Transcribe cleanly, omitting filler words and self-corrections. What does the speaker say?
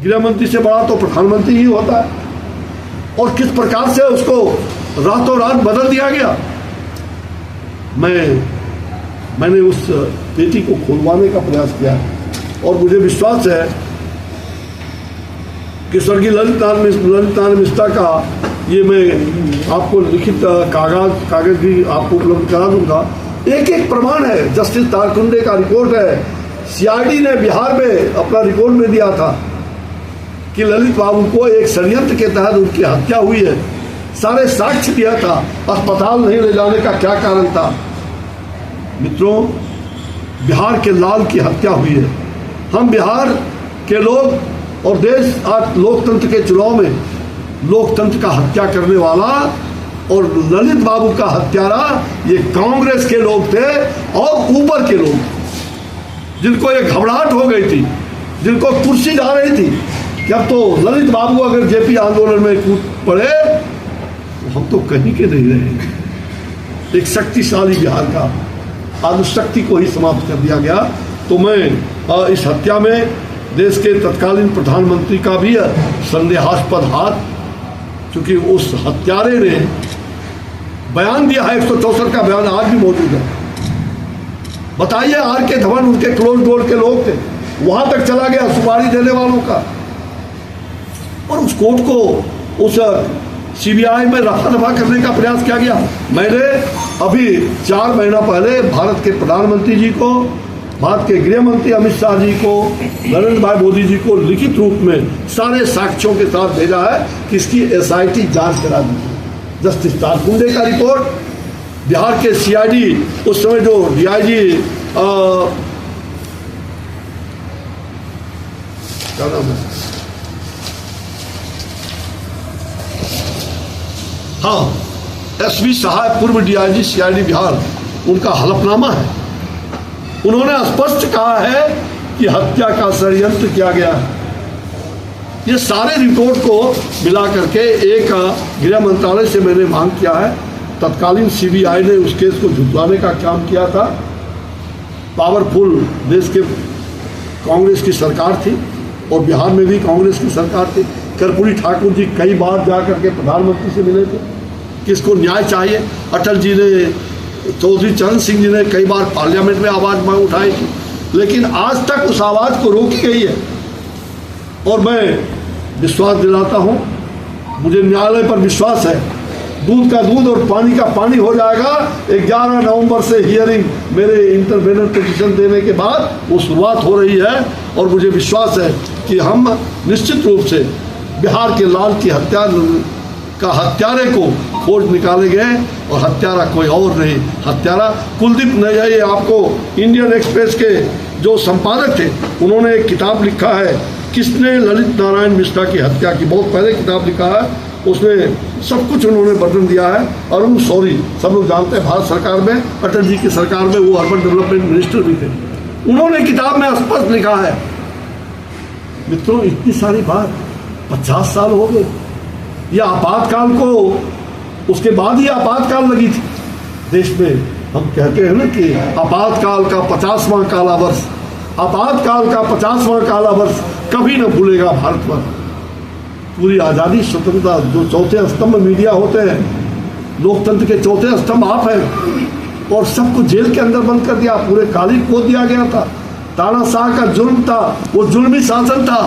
गृह मंत्री से बड़ा तो प्रधानमंत्री ही होता है, और किस प्रकार से उसको रातों रात बदल दिया गया। मैंने उस पेटी को खुलवाने का प्रयास किया और मुझे विश्वास है कि स्वर्गीय ललित नारायण मिश्रा का ये मैं आपको लिखित कागज भी आपको उपलब्ध करा दूंगा। एक एक प्रमाण है। जस्टिस तारकुंडे का रिपोर्ट है, सीआईडी ने बिहार में अपना रिपोर्ट में दिया था कि ललित बाबू को एक षड्यंत्र के तहत उनकी हत्या हुई है। सारे साक्ष्य दिया था, अस्पताल नहीं ले जाने का क्या कारण था। मित्रों, बिहार के लाल की हत्या हुई है। हम बिहार के लोग और देश आज लोकतंत्र के चुनाव में लोकतंत्र का हत्या करने वाला और ललित बाबू का हत्यारा ये कांग्रेस के लोग थे और ऊपर के लोग, जिनको ये घबराहट हो गई थी, जिनको कुर्सी जा रही थी कि अब तो ललित बाबू अगर जेपी आंदोलन में कूद पड़े तो हम तो कहीं के नहीं रहे। एक शक्तिशाली बिहार का आदिशक्ति को ही समाप्त कर दिया गया। तो मैं इस हत्या में देश के तत्कालीन प्रधानमंत्री का भी संदेहास्पद हाथ, क्योंकि उस हत्यारे ने बयान दिया है, 164 का बयान आज भी मौजूद है। बताइए, आर के धवन उनके क्लोज डोर के लोग थे, वहां तक चला गया सुपारी देने वालों का, और उस कोर्ट को उस सीबीआई में रफा दफा करने का प्रयास किया गया। मैंने अभी 4 महीना पहले भारत के प्रधानमंत्री जी को, भारत के गृह मंत्री अमित शाह जी को, नरेंद्र भाई मोदी जी को लिखित रूप में सारे साक्ष्यों के साथ भेजा है कि इसकी एसआईटी जांच करा दीजिए। जस्टिस तारकुंडे का रिपोर्ट, बिहार के सीआईडी उस समय जो डीआईजी क्या नाम है, हाँ, एसवी सहाय, पूर्व डीआईजी सीआईडी बिहार, उनका हलफनामा है। उन्होंने स्पष्ट कहा है कि हत्या का षड्यंत्र किया गया है। ये सारे रिपोर्ट को मिला करके एक गृह मंत्रालय से मैंने मांग किया है। तत्कालीन सीबीआई ने उस केस को झुठलाने का काम किया था। पावरफुल देश के कांग्रेस की सरकार थी और बिहार में भी कांग्रेस की सरकार थी। कर्पूरी ठाकुर जी कई बार जाकर के प्रधानमंत्री से मिले थे, किसको न्याय चाहिए। अटल जी ने, चौधरी चरण सिंह जी ने कई बार पार्लियामेंट में आवाज मांग उठाई थी, लेकिन आज तक उस आवाज को रोकी गई है। और मैं विश्वास दिलाता हूं, मुझे न्यायालय पर विश्वास है, दूध का दूध और पानी का पानी हो जाएगा। 11 नवंबर से हियरिंग, मेरे इंटरवेनर पिटीशन देने के बाद वो शुरुआत हो रही है, और मुझे विश्वास है कि हम निश्चित रूप से बिहार के लाल की हत्या का हत्यारे को खोज निकालेंगे, और हत्यारा कोई और नहीं, हत्यारा कुलदीप नैया। ये आपको इंडियन एक्सप्रेस के जो संपादक थे, उन्होंने एक किताब लिखा है, किसने ललित नारायण मिश्रा की हत्या की, बहुत पहले किताब लिखा है, उसमें सब कुछ उन्होंने वर्णन दिया है। अरुण शौरी, सब लोग जानते हैं, भारत सरकार में, अटल जी की सरकार में वो अर्बन डेवलपमेंट मिनिस्टर भी थे, उन्होंने किताब में स्पष्ट लिखा है। मित्रों, इतनी सारी बात 50 साल हो गए। यह आपातकाल को, उसके बाद ही आपातकाल लगी थी देश में। हम कहते हैं ना कि आपातकाल का 50वां काला वर्ष, आपातकाल का 50वां काला वर्ष कभी न भूलेगा भारतवर्ष। पूरी आज़ादी, स्वतंत्रता, जो चौथे स्तंभ मीडिया होते हैं, लोकतंत्र के चौथे स्तंभ आप हैं, और सबको जेल के अंदर बंद कर दिया, पूरे काली खोद दिया गया था। तानाशाह का जुल्म था, वो जुल्मी शासन था।